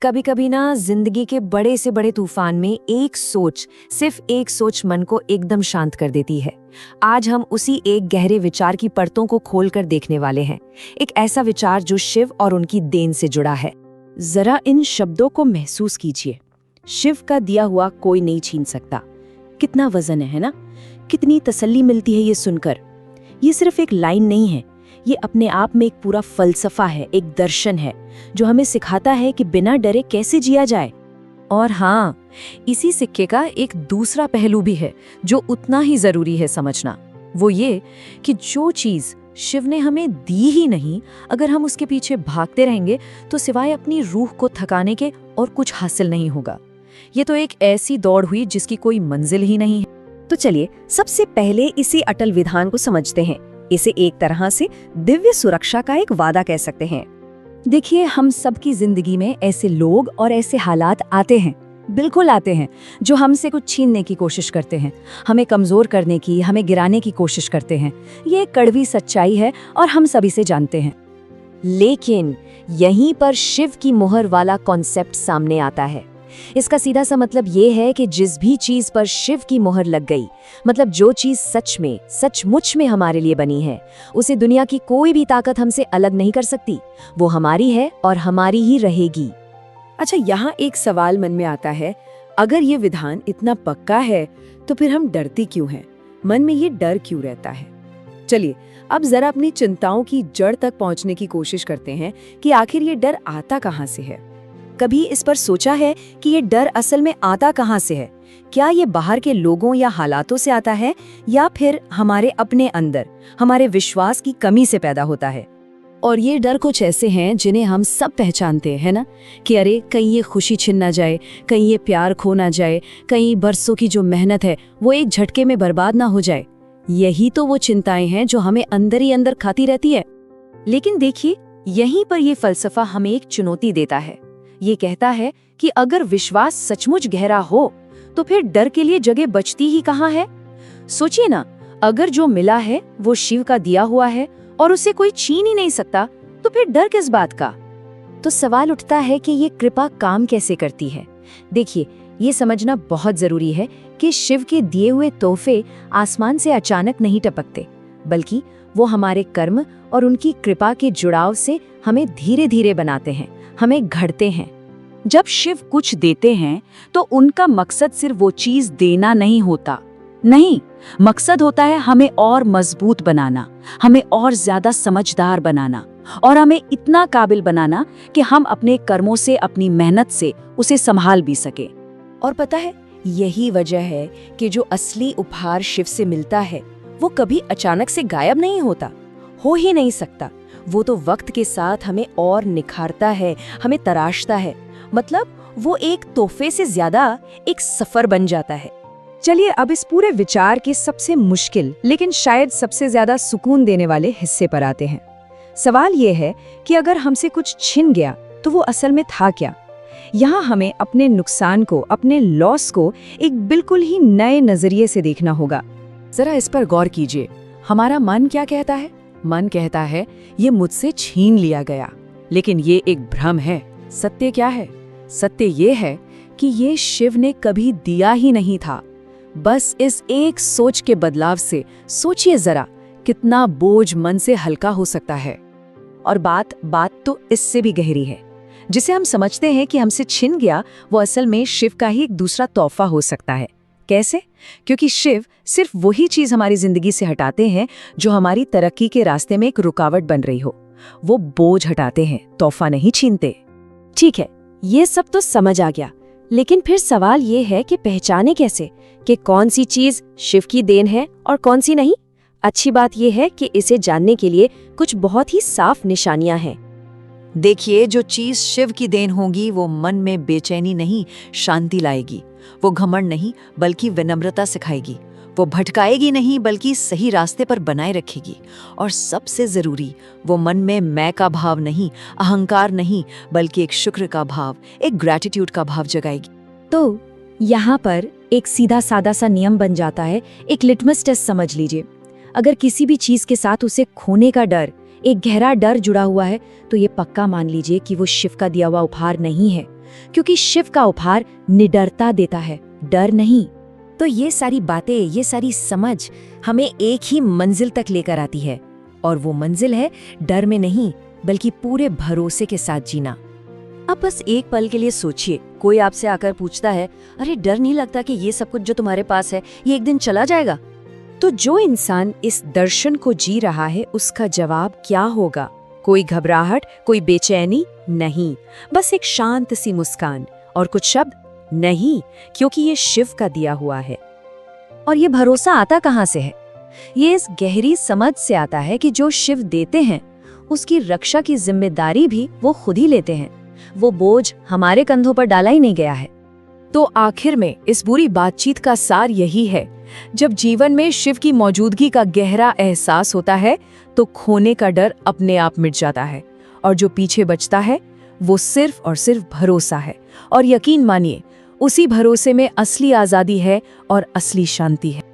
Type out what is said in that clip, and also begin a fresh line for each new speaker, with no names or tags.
कभी कभी ना जिंदगी के बड़े से बड़े तूफान में एक सोच, सिर्फ एक सोच मन को एकदम शांत कर देती है। आज हम उसी एक गहरे विचार की परतों को खोलकर देखने वाले हैं। एक ऐसा विचार जो शिव और उनकी देन से जुड़ा है।
जरा इन शब्दों को महसूस कीजिए। शिव का दिया हुआ कोई नहीं छीन सकता। कितना वजन है ना? कितनी तसल्ली मिलती है ये सुनकर। ये सिर्फ एक लाइन नहीं है, ये अपने आप में एक पूरा फलसफा है, एक दर्शन है जो हमें सिखाता है कि बिना डरे कैसे जिया जाए।
और हाँ, इसी सिक्के का एक दूसरा पहलू भी है जो उतना ही जरूरी है समझना। वो ये कि जो चीज शिव ने हमें दी ही नहीं, अगर हम उसके पीछे भागते रहेंगे तो सिवाय अपनी रूह को थकाने के और कुछ हासिल नहीं होगा। ये तो एक ऐसी दौड़ हुई जिसकी कोई मंजिल ही नहीं है।
तो चलिए सबसे पहले इसी अटल विधान को समझते हैं। इसे एक तरह से दिव्य सुरक्षा का एक वादा कह सकते हैं।
देखिए, हम सबकी जिंदगी में ऐसे लोग और ऐसे हालात आते हैं, बिल्कुल आते हैं, जो हमसे कुछ छीनने की कोशिश करते हैं, हमें कमजोर करने की, हमें गिराने की कोशिश करते हैं। ये एक कड़वी सच्चाई है और हम सभी से जानते हैं। लेकिन यहीं पर शिव की मोहर वाला कॉन्सेप्ट सामने आता है। इसका सीधा सा मतलब ये है कि जिस भी चीज पर शिव की मोहर लग गई, मतलब जो चीज सच में, सचमुच में हमारे लिए बनी है, उसे दुनिया की कोई भी ताकत हमसे अलग नहीं कर सकती। वो हमारी है और हमारी ही रहेगी।
अच्छा, यहाँ एक सवाल मन में आता है, अगर ये विधान इतना पक्का है तो फिर हम डरते क्यों हैं? मन में ये डर क्यों रहता है? चलिए अब जरा अपनी चिंताओं की जड़ तक पहुंचने की कोशिश करते हैं कि आखिर ये डर आता कहाँ से है। कभी इस पर सोचा है कि ये डर असल में आता कहाँ से है? क्या ये बाहर के लोगों या हालातों से आता है, या फिर हमारे अपने अंदर हमारे विश्वास की कमी से पैदा होता है? और ये डर कुछ ऐसे हैं जिन्हें हम सब पहचानते हैं ना, कि अरे कहीं ये खुशी छिन ना जाए, कहीं ये प्यार खो ना जाए, कहीं बरसों की जो मेहनत है वो एक झटके में बर्बाद ना हो जाए। यही तो वो चिंताएं हैं जो हमें अंदर ही अंदर खाती रहती है।
लेकिन देखिए, यहीं पर ये फलसफा हमें एक चुनौती देता है। ये कहता है कि अगर विश्वास सचमुच गहरा हो तो फिर डर के लिए जगह बचती ही कहाँ है? सोचिए ना, अगर जो मिला है वो शिव का दिया हुआ है और उसे कोई छीन ही नहीं सकता, तो फिर डर किस बात का? तो सवाल उठता है कि ये कृपा काम कैसे करती है। देखिए, ये समझना बहुत जरूरी है कि शिव के दिए हुए तोहफे आसमान से अचानक नहीं टपकते, बल्कि वो हमारे कर्म और उनकी कृपा के जुड़ाव से हमें धीरे धीरे बनाते हैं, हमें घड़ते हैं। जब शिव कुछ देते हैं तो उनका मकसद सिर्फ वो चीज देना नहीं होता। नहीं, मकसद होता है हमें और मजबूत बनाना, हमें और ज्यादा समझदार बनाना, और हमें इतना काबिल बनाना कि हम अपने कर्मों से, अपनी मेहनत से उसे संभाल भी सके।
और पता है, यही वजह है कि जो असली उपहार शिव से मिलता है वो कभी अचानक से गायब नहीं होता, हो ही नहीं सकता। वो तो वक्त के साथ हमें और निखारता है, हमें तराशता है। मतलब वो एक तोहफे से ज्यादा एक सफर बन जाता है।
चलिए अब इस पूरे विचार के सबसे मुश्किल लेकिन शायद सबसे ज्यादा सुकून देने वाले हिस्से पर आते हैं। सवाल ये है कि अगर हमसे कुछ छिन गया तो वो असल में था क्या? यहाँ हमें अपने नुकसान को, अपने लॉस को एक बिल्कुल ही नए नजरिए से देखना होगा।
जरा इस पर गौर कीजिए। हमारा मन क्या कहता है? मन कहता है ये मुझसे छीन लिया गया, लेकिन ये एक भ्रम है। सत्य क्या है? सत्य ये है कि ये शिव ने कभी दिया ही नहीं था। बस इस एक सोच के बदलाव से सोचिए जरा, कितना बोझ मन से हल्का हो सकता है। और बात तो इससे भी गहरी है। जिसे हम समझते हैं कि हमसे छिन गया, वो असल में शिव का ही एक दूसरा तोहफा हो सकता है। कैसे? क्योंकि शिव सिर्फ वही चीज हमारी जिंदगी से हटाते हैं जो हमारी तरक्की के रास्ते में एक रुकावट बन रही हो। वो बोझ हटाते हैं, तोहफा नहीं छीनते।
ठीक है, ये सब तो समझ आ गया, लेकिन फिर सवाल ये है कि पहचाने कैसे कि कौन सी चीज शिव की देन है और कौन सी नहीं? अच्छी बात यह है कि इसे जानने के लिए कुछ बहुत ही साफ निशानियां हैं।
देखिए, जो चीज शिव की देन होगी वो मन में बेचैनी नहीं, शांति लाएगी। वो घमंड नहीं बल्कि विनम्रता सिखाएगी। वो भटकाएगी नहीं बल्कि सही रास्ते पर बनाए रखेगी। और सबसे जरूरी, वो मन में मैं का भाव नहीं, अहंकार नहीं, बल्कि एक शुक्र का भाव, एक ग्रैटिट्यूड का भाव जगाएगी।
तो यहाँ पर एक सीधा सादा सा नियम बन जाता है, एक लिटमस टेस्ट समझ लीजिए। अगर किसी भी चीज के साथ उसे खोने का डर, एक गहरा डर जुड़ा हुआ है, तो ये पक्का मान लीजिए कि वो शिव का दिया हुआ उपहार नहीं है। क्योंकि शिव का उपहार निडरता देता है, डर नहीं।
तो ये सारी बातें, ये सारी समझ हमें एक ही मंजिल तक लेकर आती है, और वो मंजिल है डर में नहीं बल्कि पूरे भरोसे के साथ जीना।
अब बस एक पल के लिए सोचिए, कोई आपसे आकर पूछता है, अरे डर नहीं लगता कि ये सब कुछ जो तुम्हारे पास है ये एक दिन चला जाएगा?
तो जो इंसान इस दर्शन को जी रहा है उसका जवाब क्या होगा? कोई घबराहट, कोई बेचैनी नहीं, बस एक शांत सी मुस्कान और कुछ शब्द, नहीं, क्योंकि ये शिव का दिया हुआ है।
और ये भरोसा आता कहाँ से है? ये इस गहरी समझ से आता है कि जो शिव देते हैं उसकी रक्षा की जिम्मेदारी भी वो खुद ही लेते हैं। वो बोझ हमारे कंधों पर डाला ही नहीं गया है।
तो आखिर में इस पूरी बातचीत का सार यही है, जब जीवन में शिव की मौजूदगी का गहरा एहसास होता है तो खोने का डर अपने आप मिट जाता है, और जो पीछे बचता है वो सिर्फ और सिर्फ भरोसा है। और यकीन मानिए, उसी भरोसे में असली आजादी है और असली शांति है।